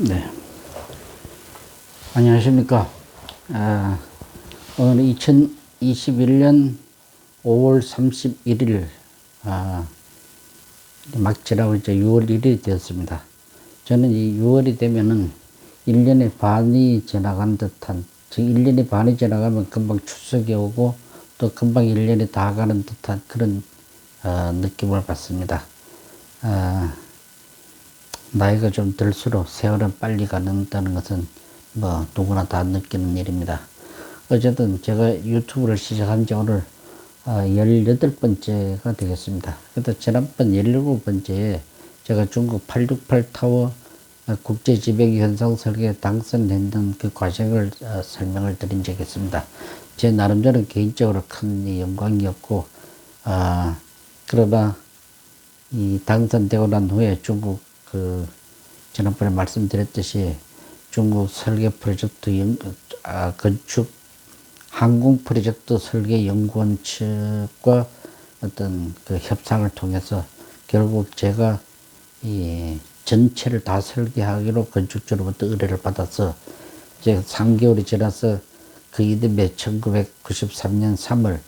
네, 안녕하십니까. 오늘 2021년 5월 31일, 막 지나고 이제 6월 1일이 되었습니다. 저는 이 6월이 되면은 1년의 반이 지나간 듯한, 즉 1년의 반이 지나가면 금방 추석이 오고 또 금방 1년이 다 가는 듯한 그런 느낌을 받습니다. 나이가 좀 들수록 세월은 빨리 가는다는 것은 뭐 누구나 다 느끼는 일입니다. 어쨌든 제가 유튜브를 시작한 지 오늘 18번째가 되겠습니다. 그래도 지난번 17번째에 제가 중국 868 타워 국제지배기 현상 설계에 당선했던 그 과정을 설명을 드린 적이 있습니다. 제 나름대로 개인적으로 큰 영광이었고, 그러나 이 당선되고 난 후에 중국 지난번에 말씀드렸듯이 중국 설계 프로젝트 건축 항공 프로젝트 설계 연구원 측과 어떤 그 협상을 통해서 결국 제가 이 전체를 다 설계하기로 건축주로부터 의뢰를 받아서 이제 3개월이 지나서 그 이듬해 1993년 3월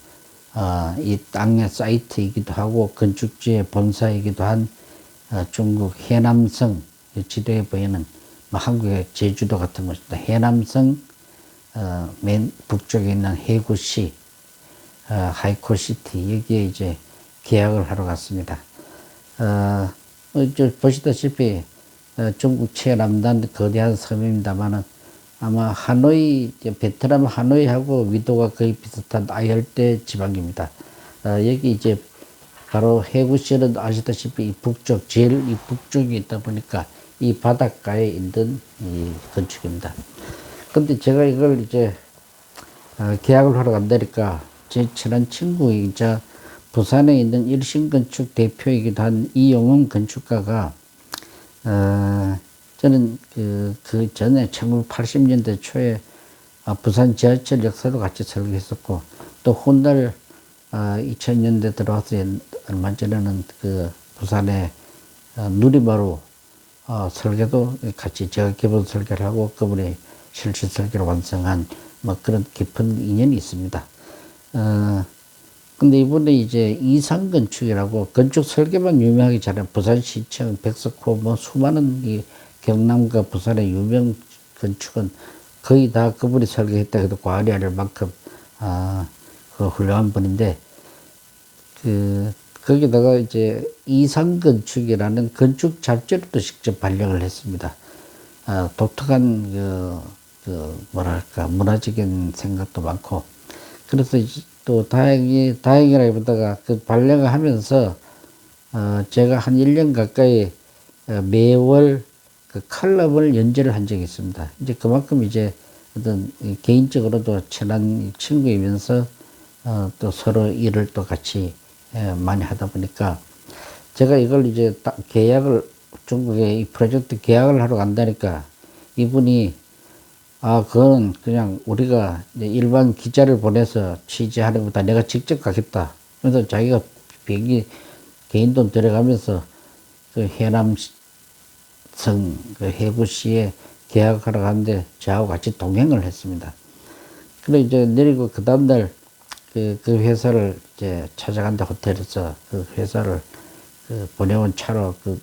이 땅의 사이트이기도 하고 건축주의 본사이기도 한 중국 해남성 지도에 보이는 뭐 한국의 제주도 같은 곳입니다. 해남성 맨 북쪽에 있는 해구시 하이코시티 여기에 이제 계약을 하러 갔습니다. 보시다시피 중국 최남단 거대한 섬입니다만은 아마 하노이, 베트남 하노이하고 위도가 거의 비슷한 아열대 지방입니다. 여기 이제 바로 해구시는 아시다시피 이 북쪽, 제일 이 북쪽에 있다 보니까 이 바닷가에 있는 이 건축입니다. 근데 제가 이걸 이제 계약을 하러 간다니까 제 친한 친구이자 부산에 있는 일신건축 대표이기도 한 이용훈 건축가가 저는 그 전에 1980년대 초에 부산 지하철 역사도 같이 설계했었고 또 훗날 2000년대 들어와서 얼마 전에는 그 부산에 누리마루 설계도 같이 제가 기본 설계를 하고 그분이 실시 설계를 완성한 뭐 그런 깊은 인연이 있습니다. 근데 이번에 이제 이상건축이라고 건축 설계만 유명하게 잘하는 부산시청, 백석호 뭐 수많은 이 경남과 부산의 유명 건축은 거의 다 그분이 설계했다 해도 과언이 아닐 만큼 그 훌륭한 분인데 거기다가 이제 이상건축이라는 건축 잡지를 또 직접 발령을 했습니다. 독특한 뭐랄까 문화적인 생각도 많고 그래서 또 다행이라기보다가 그 발령을 하면서 제가 한 1년 가까이 매월 그 칼럼을 연재를 한 적이 있습니다. 이제 그만큼 이제 어떤 개인적으로도 친한 친구이면서 또 서로 일을 또 같이 많이 하다 보니까 제가 이걸 이제 중국에 이 프로젝트 계약을 하러 간다니까 이분이 그건 그냥 우리가 일반 기자를 보내서 취재하는 것보다 내가 직접 가겠다. 그래서 자기가 비행기 개인 돈 들어가면서 그 해남성 그 해구시에 계약하러 가는데 저하고 같이 동행을 했습니다. 그래 이제 내리고 그 다음날 그 회사를 이제 찾아간다 호텔에서 그 회사를 보내온 차로 그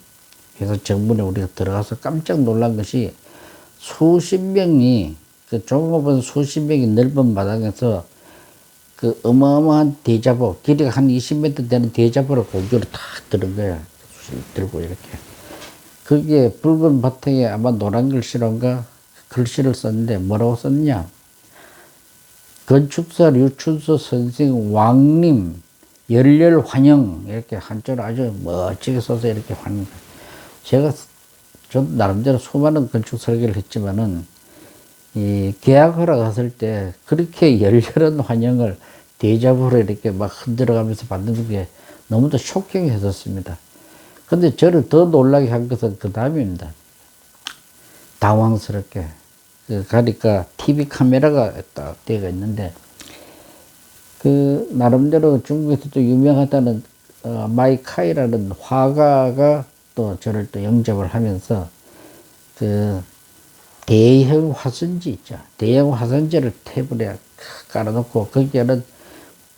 회사 정문에 우리가 들어가서 깜짝 놀란 것이 수십 명이 그 조금은 수십 명이 넓은 마당에서 그 어마어마한 대자보 길이가 한 20m 되는 대자보를 공중으로 탁 들은 거야. 들고 이렇게 거기에 붉은 바탕에 아마 노란 글씨론가 글씨를 썼는데 뭐라고 썼냐 건축사 류춘수 선생 왕님 열렬 환영 이렇게 한자로 아주 멋지게 써서 이렇게 환영. 제가 좀 나름대로 수많은 건축 설계를 했지만은 이 계약하러 갔을 때 그렇게 열렬한 환영을 대자보로 이렇게 막 흔들어가면서 받는 게 너무도 쇼킹했었습니다. 근데 저를 더 놀라게 한 것은 그 다음입니다. 당황스럽게 가니까 TV 카메라가 딱 되어 있는데 그 나름대로 중국에서도 유명하다는 마이카이라는 화가가 또 저를 또 영접을 하면서 대형 화선지 있죠. 대형 화선지를 테이블에 깔아놓고 거기에는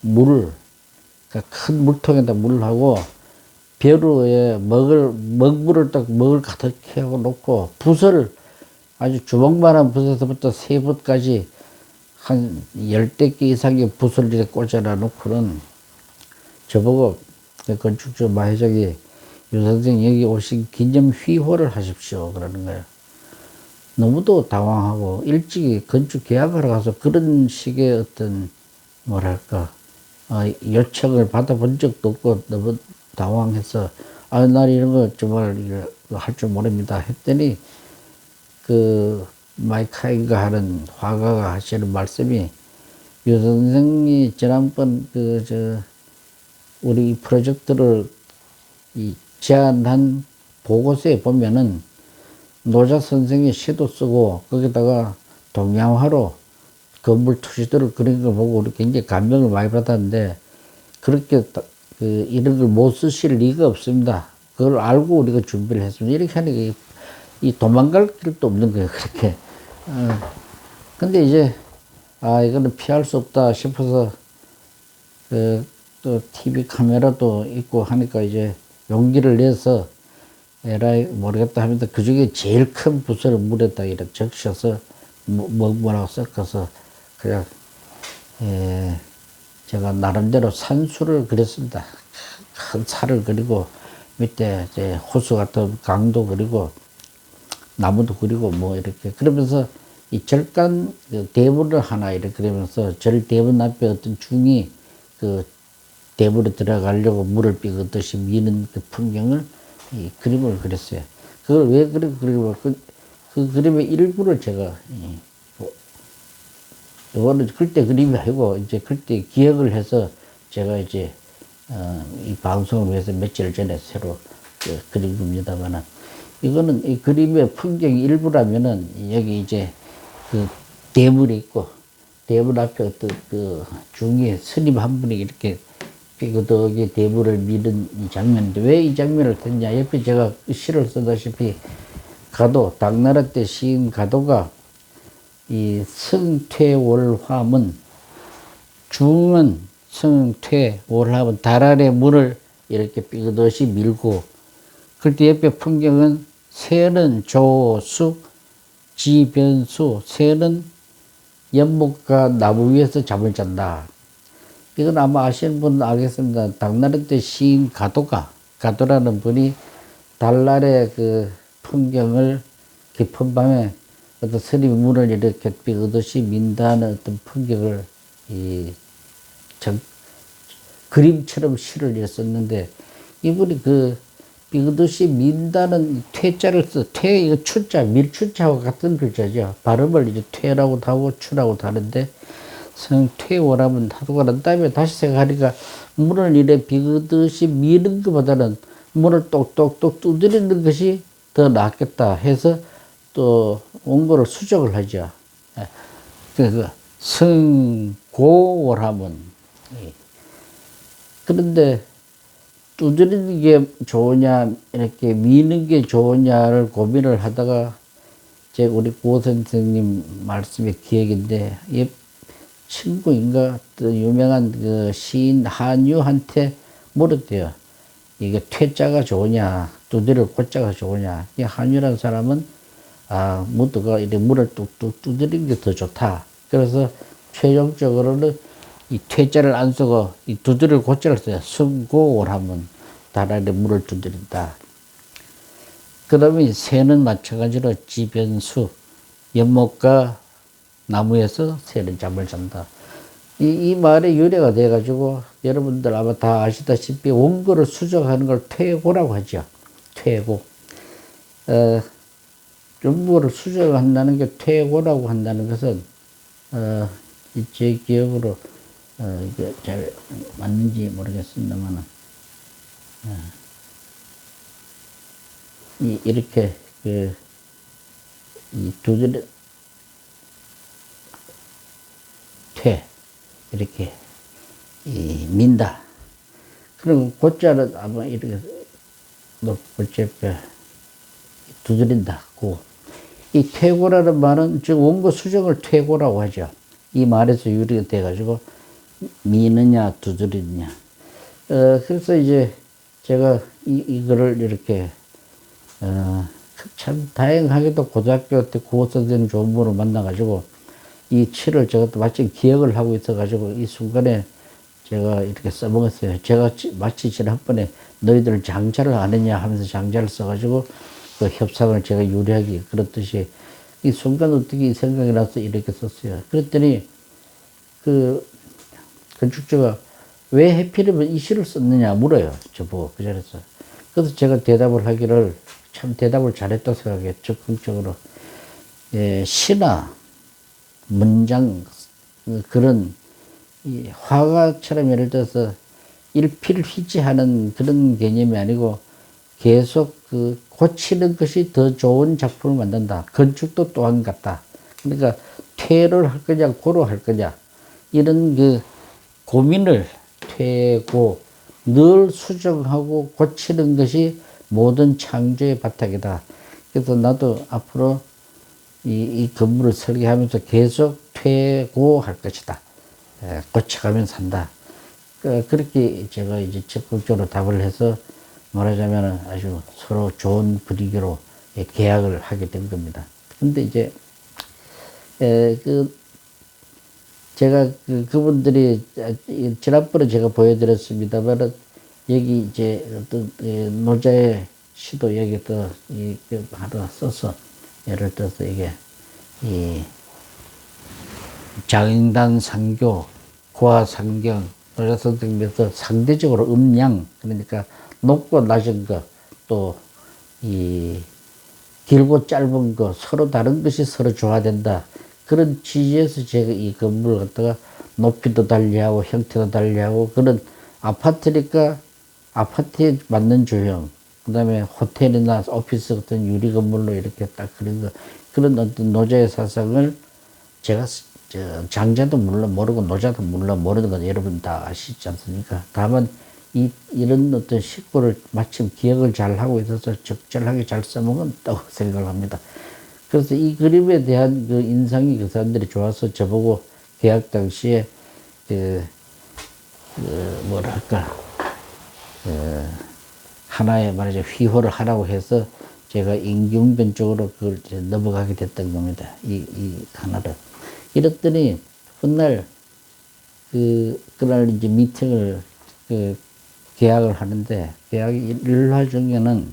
물을, 그러니까 큰 물통에다 물하고 벼루에 먹물을 딱 먹을 가득 해고 놓고 붓을 아주 주먹만한 붓에서부터 세 붓까지 한 10대 개 이상의 붓을 이렇게 꽂아놔 놓고는 저보고 건축주 마회장이 유 선생 여기 오신 기념 휘호를 하십시오 그러는 거예요. 너무도 당황하고 일찍이 건축 계약하러 가서 그런 식의 어떤 뭐랄까 요청을 받아본 적도 없고 너무 당황해서 난 이런 거 정말 할 줄 모릅니다 했더니 그 마이카인가 하는 화가가 하시는 말씀이 유 선생이 지난번 우리 프로젝트를 제안한 보고서에 보면은 노자 선생이 시도 쓰고 거기다가 동양화로 건물 투시도를 그린 걸 보고 우리 굉장히 감명을 많이 받았는데 그렇게 이런 걸 못 쓰실 리가 없습니다. 그걸 알고 우리가 준비를 했습니다. 이렇게 하니까 이 도망갈 길도 없는 거예요. 그렇게. 근데 이제 이거는 피할 수 없다 싶어서 또 TV 카메라도 있고 하니까 이제 용기를 내서 에라이 모르겠다 하면서 그 중에 제일 큰 붓을 물에다 이렇게 적셔서 먹물하고 섞어서 그냥 제가 나름대로 산수를 그렸습니다. 큰 산을 그리고 밑에 이제 호수 같은 강도 그리고 나무도 그리고 뭐 이렇게 그러면서 이 절간 대문을 하나 이렇게 그리면서 절 대문 앞에 어떤 중이 그 대문에 들어가려고 물을 삐긋듯이 미는 그 풍경을 이 그림을 그렸어요. 그걸 왜 그리고 그 그림의 일부를 제가 이거는 그때 그림이 아니고 이제 그때 기억을 해서 제가 이제 이 방송을 위해서 며칠 전에 새로 그린 겁니다만은 이거는 이 그림의 풍경의 일부라면은 여기 이제 그 대문이 있고 대문 앞에 어떤 그 중에 스님 한 분이 이렇게 삐그덕이 대문을 미는 이 장면인데 왜 이 장면을 했냐 옆에 제가 시를 쓰다시피 가도 당나라 때 시인 가도가 이 성퇴월화문 중은 성퇴월화문 달 아래 문을 이렇게 삐그덕이 밀고 그때 옆에 풍경은 새는 조숙 지변수 새는 연못과 나무 위에서 잠을 잔다. 이건 아마 아시는 분은 알겠습니다. 당나라 때 시인 가도라는 분이 달날의 그 풍경을 깊은 밤에 어떤 스님이 문을 이렇게 삐그듯이 민다는 어떤 풍경을 그림처럼 시를 썼는데 이분이 그 삐그듯이 민다는 퇴자를 이거 추자, 밀추자와 같은 글자죠. 발음을 이제 퇴라고도 하고 추라고도 하는데 성퇴월하면 하고 난 다음에 다시 생각하니까 문을 이래 삐그듯이 미는 것보다는 문을 똑똑똑 두드리는 것이 더 낫겠다 해서 또 원고를 수정을 하죠. 그래서 성고월하면 그런데 두드리는 게 좋으냐 이렇게 미는 게 좋으냐를 고민을 하다가 제 우리 고 선생님 말씀의 기억인데 이 친구인가 또 유명한 그 시인 한유한테 물었대요. 이게 퇴자가 좋으냐 두드릴 고자가 좋으냐. 이 한유라는 사람은 무드가 이렇게 물을 뚝뚝 두드리는 게 더 좋다. 그래서 최종적으로는 이 퇴자를 안 쓰고 이 두드릴 고자를 써요. 승고월하면 달 아래 물을 두드린다. 그러면 새는 마찬가지로 지변수 연못과 나무에서 새는 잠을 잔다. 이 말의 유래가 돼가지고 여러분들 아마 다 아시다시피 원고를 수정하는 걸 퇴고라고 하죠. 퇴고. 원고를 수정한다는 게 퇴고라고 한다는 것은 제 기억으로 이게 잘 맞는지 모르겠습니다만은 이렇게 이 두드려 퇴 이렇게 민다. 그럼 고자를 아마 이렇게 높을 제뼈 두드린다. 고 이 퇴고라는 말은 즉 원고 수정을 퇴고라고 하죠. 이 말에서 유래가 돼가지고 미느냐 두드리느냐. 그래서 이제 제가 이거를 이렇게 참 다행하게도 고등학교 때 국어 선생님 좋은 분을 만나가지고 이 시를 제가 또 마침 기억을 하고 있어가지고 이 순간에 제가 이렇게 써먹었어요. 제가 마치 지난번에 너희들 장자를 안 했냐 하면서 장자를 써가지고 그 협상을 제가 유리하게 그렇듯이 이 순간 어떻게 생각이 나서 이렇게 썼어요. 그랬더니 그 건축주가 왜 해필이면 이 시를 썼느냐 물어요. 저보고 그 자리에서. 그래서 제가 대답을 하기를 참 대답을 잘했다고 생각해요. 적극적으로. 예, 시나 문장 그런 이 화가처럼 예를 들어서 일필휘지하는 그런 개념이 아니고 계속 그 고치는 것이 더 좋은 작품을 만든다. 건축도 또한 같다. 그러니까 퇴를 할 거냐 고로 할 거냐 이런 그 고민을 퇴고 늘 수정하고 고치는 것이 모든 창조의 바탕이다. 그래서 나도 앞으로 이 건물을 설계하면서 계속 퇴고할 것이다. 고쳐가면서 한다. 그렇게 제가 이제 적극적으로 답을 해서 말하자면 아주 서로 좋은 분위기로 계약을 하게 된 겁니다. 근데 이제, 제가 그분들이 지난번에 제가 보여드렸습니다만 여기 이제 어떤 노자의 시도 여기 또 하나 써서 예를 들어서 이게 이 장인단 상교, 고하상경, 노자선생님에서 상대적으로 음양, 그러니까 높고 낮은 것, 또 이 길고 짧은 것, 서로 다른 것이 서로 조화된다. 그런 취지에서 제가 이 건물을 갖다가 높이도 달리하고 형태도 달리하고 그런 아파트니까 아파트에 맞는 조형, 그 다음에 호텔이나 오피스 같은 유리 건물로 이렇게 딱 그런 어떤 노자의 사상을 제가 장자도 물론 모르고 노자도 물론 모르는 건 여러분 다 아시지 않습니까? 다만 이런 어떤 식구를 마침 기억을 잘 하고 있어서 적절하게 잘 써먹었다고 생각을 합니다. 그래서 이 그림에 대한 그 인상이 그 사람들이 좋아서 저보고 계약 당시에 뭐랄까 하나의 말이죠 휘호를 하라고 해서 제가 임경변 쪽으로 그걸 이제 넘어가게 됐던 겁니다. 이 하나를 이랬더니 훗날 그날 이제 미팅을 계약을 하는데 계약 일화 중에는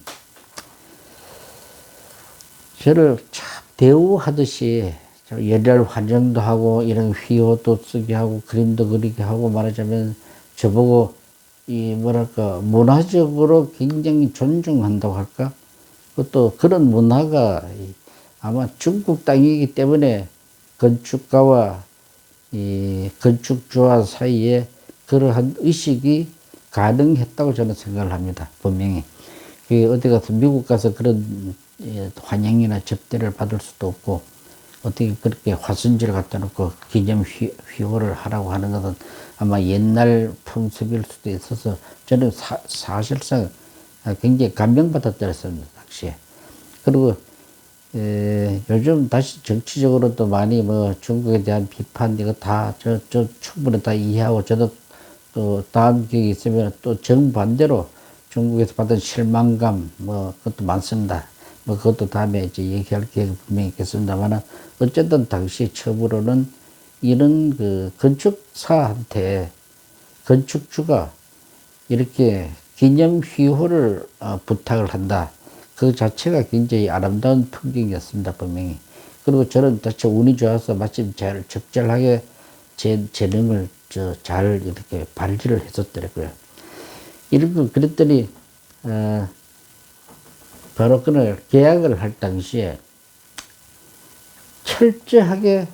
저를 참 대우하듯이 열혈 환영도 하고 이런 휘호도 쓰게 하고 그림도 그리게 하고 말하자면 저보고 이 뭐랄까 문화적으로 굉장히 존중한다고 할까? 또 그런 문화가 아마 중국 땅이기 때문에 건축가와 이 건축주와 사이에 그러한 의식이 가능했다고 저는 생각을 합니다. 분명히. 어디 가서 미국 가서 그런 환영이나 접대를 받을 수도 없고 어떻게 그렇게 화순지를 갖다 놓고 기념 휘호를 하라고 하는 것은 아마 옛날 풍습일 수도 있어서 저는 사실상 굉장히 감명받았더랬습니다. 당시에. 그리고 요즘 다시 정치적으로 또 많이 뭐 중국에 대한 비판 이거 다 저 충분히 다 이해하고 저도 또 다음 기회가 있으면 또 정반대로 중국에서 받은 실망감 뭐 그것도 많습니다. 뭐 그것도 다음에 이제 얘기할 기회가 분명히 있겠습니다만은 어쨌든 당시 처음으로는 이런 그 건축사한테 건축주가 이렇게 기념 휘호를 부탁을 한다. 그 자체가 굉장히 아름다운 풍경이었습니다, 분명히. 그리고 저는 자체 운이 좋아서 마침 잘 적절하게 제 재능을 잘 이렇게 발휘를 했었더라고요. 이런 거 그랬더니 바로 그날 계약을 할 당시에 철저하게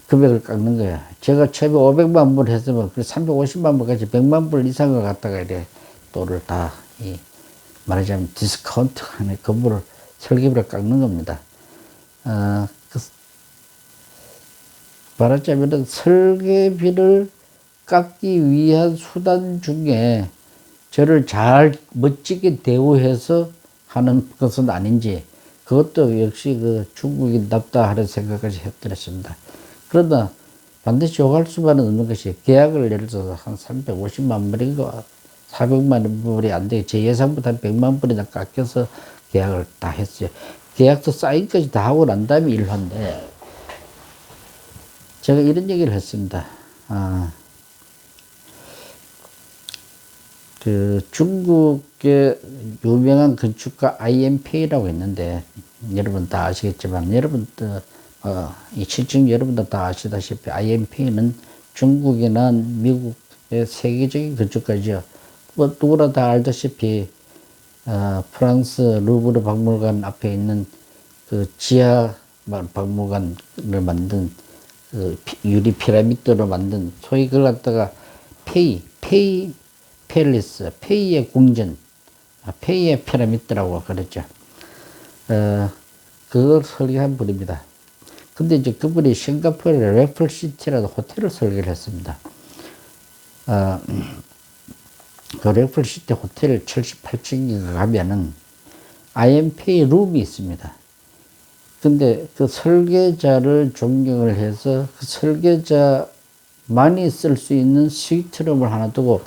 금액을 깎는 거야. 제가 처음에 500만 불 했으면 350만 불까지 100만 불 이상을 갖다가 이래 또를 다 말하자면 디스카운트 하는 건물을 설계비를 깎는 겁니다. 말하자면 설계비를 깎기 위한 수단 중에 저를 잘 멋지게 대우해서 하는 것은 아닌지 그것도 역시 그 중국인답다 하는 생각까지 해드렸습니다. 그러나 반드시 요구할 수만은 없는 것이 계약을 예를 들어서 한 350만 불인가 400만 불이 안 되게 제 예상보다 한 100만 불이나 깎여서 계약을 다 했어요. 계약서 사인까지 다 하고 난 다음에 일을 한데 제가 이런 얘기를 했습니다. 그 중국의 유명한 건축가 IMP라고 있는데 여러분 다 아시겠지만 여러분들 이 실증 여러분들 다 아시다시피 IMP는 중국이나 미국의 세계적인 건축가죠. 뭐 누구나 다 알다시피 프랑스 루브르 박물관 앞에 있는 그 지하 박물관을 만든 그 유리 피라미드로 만든 소위 그걸 갖다가 페이 팰리스, 페이의 궁전, 페이의 피라미드라고 그랬죠. 그걸 설계한 분입니다. 근데 이제 그분이 싱가포르의 래플시티라는 호텔을 설계를 했습니다. 그 래플시티 호텔 78층에 가면은 IMP 룸이 있습니다. 근데 그 설계자를 존경을 해서 그 설계자만이 쓸 수 있는 스위트룸을 하나 두고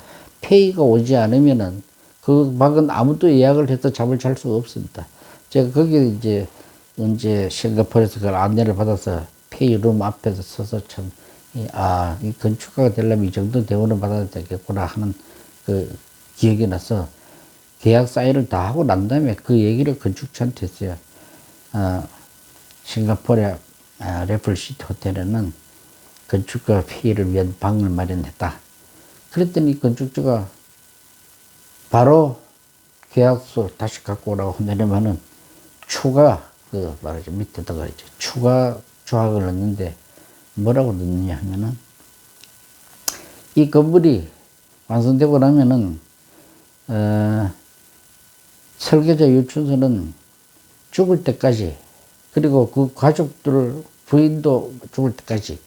페이가 오지 않으면은 그 방은 아무도 예약을 해서 잠을 잘 수가 없습니다. 제가 거기 이제 언제 싱가포르에서 그 안내를 받아서 페이룸 앞에서 서서 참, 이 건축가가 되려면 이 정도 대우를 받아야 되겠구나 하는 그 기억이 나서 계약 사인을 다 하고 난 다음에 그 얘기를 건축주한테 했어요. 싱가포르의 래플시티 호텔에는 건축가 페이를 위한 방을 마련했다. 그랬더니 건축주가 바로 계약서 다시 갖고 오라고 내려면은 추가, 그 말하자 밑에다가 이제 추가 조항을 넣는데 뭐라고 넣느냐 하면은 이 건물이 완성되고 나면은, 설계자 유춘수는 죽을 때까지 그리고 그 가족들 부인도 죽을 때까지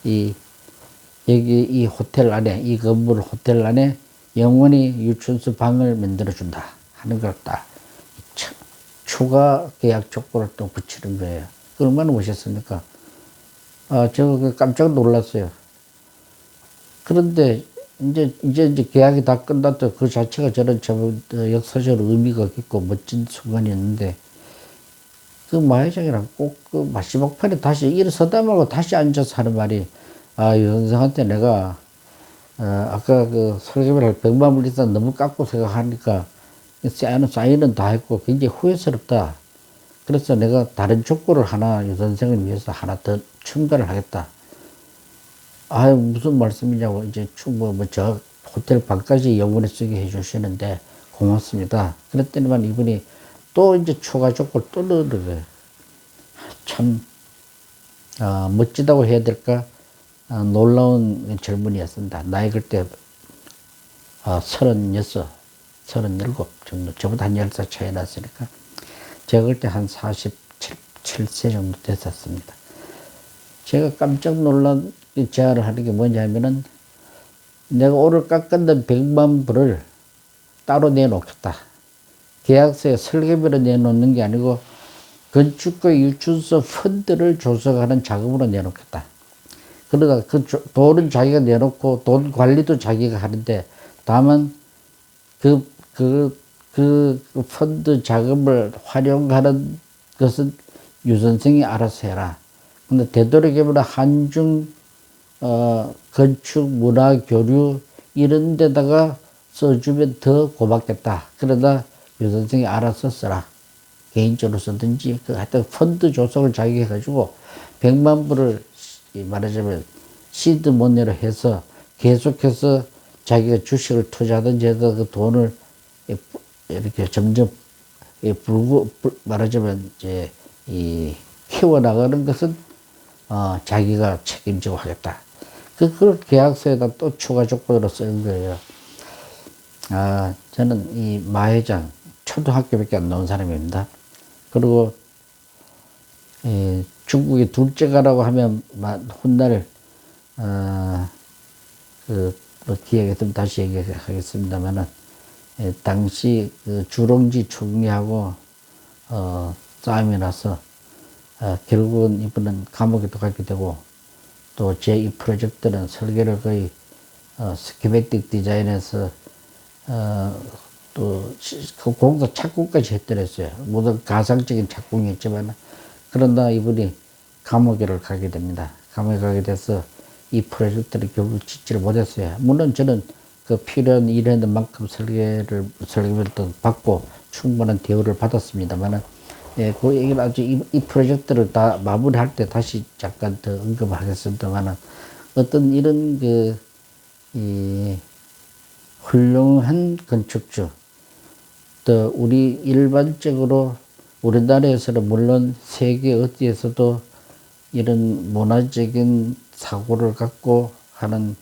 여기 이 호텔 안에, 이 건물 호텔 안에 영원히 유춘수 방을 만들어준다 하는 걸 딱 추가 계약 조건을 또 붙이는 거예요. 얼마나 멋있습니까? 제가 깜짝 놀랐어요. 그런데 이제 계약이 다 끝났다. 그 자체가 저는 역사적 의미가 있고 멋진 순간이었는데 그 마회장이랑 꼭 그 마지막판에 다시 일어서다 말고 다시 앉아서 하는 말이 이 선생한테 내가 아까 그 설계비를 할 100만 불 이상 너무 깎고 생각하니까 사인은 다 했고 굉장히 후회스럽다. 그래서 내가 다른 족구를 하나 이 선생을 위해서 하나 더 첨가를 하겠다. 무슨 말씀이냐고 이제 저 호텔 방까지 영원히 쓰게 해주시는데 고맙습니다. 그랬더니만 이분이 또 이제 추가 조건을 또 넣는 거예요. 참 멋지다고 해야 될까? 놀라운 젊은이였습니다. 나이 그때 36, 37 정도, 저보다 한 10살 차이 났으니까 제가 그때 한 47세 정도 됐었습니다. 제가 깜짝 놀란 제안을 하는 게 뭐냐면은 내가 오늘 깎았던 100만 불을 따로 내놓겠다. 계약서에 설계비로 내놓는 게 아니고 건축가 유춘수 펀드를 조성하는 자금으로 내놓겠다. 그러다 그 돈은 자기가 내놓고 돈 관리도 자기가 하는데 다만 그 펀드 자금을 활용하는 것은 유 선생이 알아서 해라. 근데 되도록이면 한중 건축 문화 교류 이런 데다가 써주면 더 고맙겠다. 그러다 유 선생이 알아서 써라. 개인적으로 쓰든지 하여튼 펀드 조성을 자기가 해가지고 100만 불을 말하자면 시드 모네로 해서 계속해서 자기가 주식을 투자하든지 해서 그 돈을 이렇게 점점 말하자면 이제 키워나가는 것은 자기가 책임지고 하겠다. 그걸 계약서에다 또 추가 조건으로 쓰는 거예요. 저는 이 마회장 초등학교밖에 안 나온 사람입니다. 그리고 중국의 둘째가라고 하면 훗날 뭐 기회가 있으면 다시 얘기하겠습니다만은 당시 그 주롱지 총리하고 싸움이 나서 결국은 이분은 감옥에도 가게 되고 또 제 이 프로젝트는 설계를 거의 스키매틱 디자인에서 또 그 공도 착공까지 했더랬어요. 모든 가상적인 착공이었지만 그러나 이분이 감옥에를 가게 됩니다. 감옥에 가게 돼서 이 프로젝트를 결국 짓지를 못했어요. 물론 저는 그 필요한 일하는 만큼 설계를 또 받고 충분한 대우를 받았습니다만은 예, 그 얘기는 아주 이 프로젝트를 다 마무리할 때 다시 잠깐 더 언급하겠습니다만은 어떤 이런 이 훌륭한 건축주 또 우리 일반적으로 우리나라에서는 물론 세계 어디에서도 이런 문화적인 사고를 갖고 하는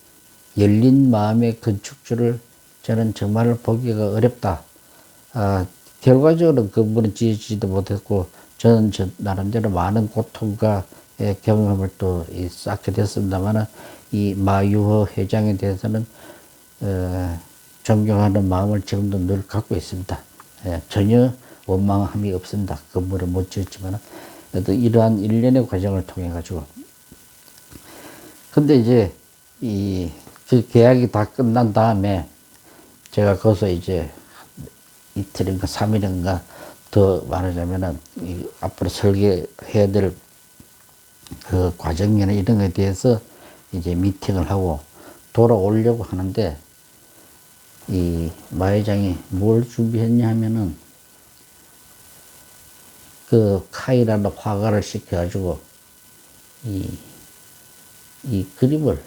열린 마음의 건축주를 저는 정말 보기가 어렵다. 결과적으로 그분은 지지도 못했고 저는 저 나름대로 많은 고통과 경험을 또 쌓게 됐습니다만 이 마유호 회장에 대해서는 존경하는 마음을 지금도 늘 갖고 있습니다. 전혀 원망함이 없습니다. 건물을 못 지었지만 그래도 이러한 일련의 과정을 통해 가지고 근데 이제 그 계약이 다 끝난 다음에 제가 거기서 이제 이틀인가 3일인가 더 말하자면은 앞으로 설계해야 될 그 과정이나 이런 것에 대해서 이제 미팅을 하고 돌아오려고 하는데 이 마 회장이 뭘 준비했냐 하면은 그 카이라는 화가를 시켜가지고 이 그림을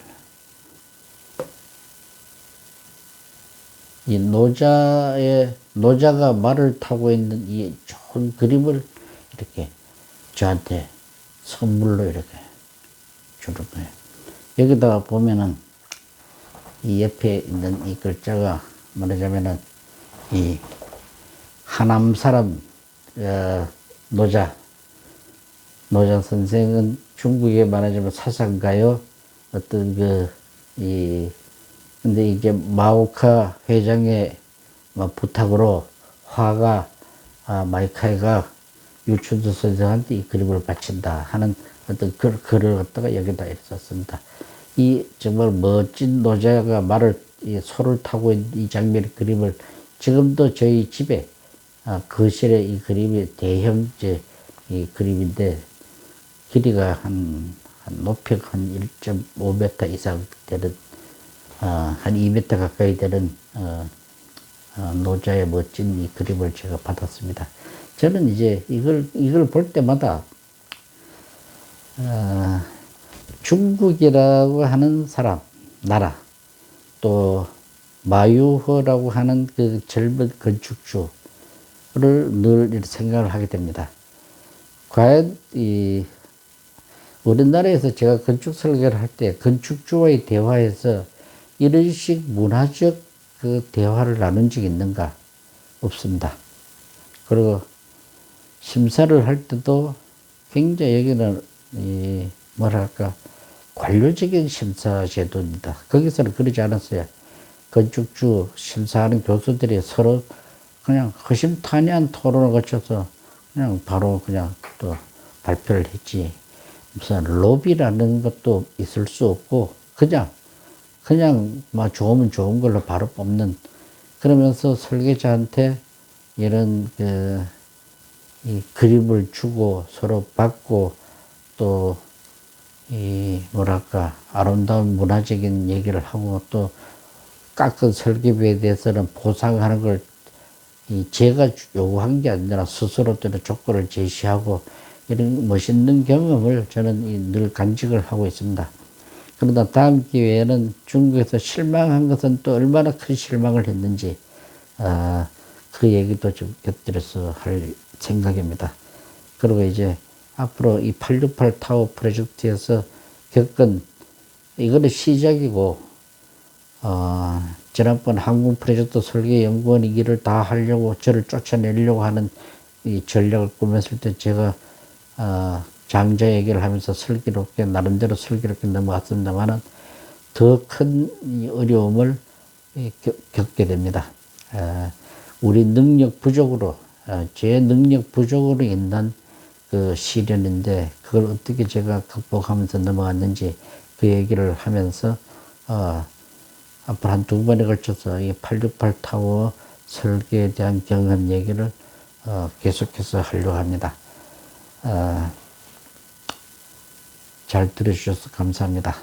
이 노자가 말을 타고 있는 이 좋은 그림을 이렇게 저한테 선물로 이렇게 주는 거예요. 여기다가 보면은 이 옆에 있는 이 글자가 말하자면은 이 하남 사람 노자 선생은 중국에 말하자면 사상가요. 어떤 근데 이제 마오카 회장의 부탁으로 화가 마이카이가 유춘수 선생한테 이 그림을 바친다 하는 어떤 글을 갖다가 여기다 썼습니다. 이 정말 멋진 노자가 소를 타고 있는 이 장면의 그림을 지금도 저희 집에 거실에 이 그림이 대형 이 그림인데 길이가 높이가 한 1.5m 이상 되는 한 2m 가까이 되는 노자의 멋진 이 그림을 제가 받았습니다. 저는 이제 이걸 볼 때마다 중국이라고 하는 나라 또 마유호라고 하는 그 젊은 건축주를 늘 이렇게 생각을 하게 됩니다. 과연 우리나라에서 제가 건축 설계를 할 때 건축주와의 대화에서 이런 식 문화적 그 대화를 나눈 적이 있는가? 없습니다. 그리고 심사를 할 때도 굉장히 여기는 뭐랄까 관료적인 심사 제도입니다. 거기서는 그러지 않았어요. 건축주 심사하는 교수들이 서로 그냥 허심탄회한 토론을 거쳐서 그냥 바로 그냥 또 발표를 했지. 무슨 로비라는 것도 있을 수 없고 그냥 좋으면 좋은 걸로 바로 뽑는 그러면서 설계자한테 이런 이 그림을 주고 서로 받고 또 뭐랄까 아름다운 문화적인 얘기를 하고 또 깎은 설계비에 대해서는 보상하는 걸 제가 요구한 게 아니라 스스로 또는 조건을 제시하고 이런 멋있는 경험을 저는 늘 간직을 하고 있습니다. 그러다 다음 기회에는 중국에서 실망한 것은 또 얼마나 큰 실망을 했는지 그 얘기도 좀 곁들여서 할 생각입니다. 그리고 이제 앞으로 이 868 타워 프로젝트에서 겪은 이거는 시작이고 지난번 한국 프로젝트 설계연구원 이 길을 다 하려고 저를 쫓아내려고 하는 이 전략을 꾸몄을 때 제가 장자 얘기를 하면서 나름대로 슬기롭게 넘어갔습니다만은 더 큰 어려움을 겪게 됩니다. 우리 능력 부족으로, 제 능력 부족으로 인한 그 시련인데 그걸 어떻게 제가 극복하면서 넘어갔는지 그 얘기를 하면서 앞으로 한 두 번에 걸쳐서 이 868 타워 설계에 대한 경험 얘기를 계속해서 하려고 합니다. 잘 들어주셔서 감사합니다.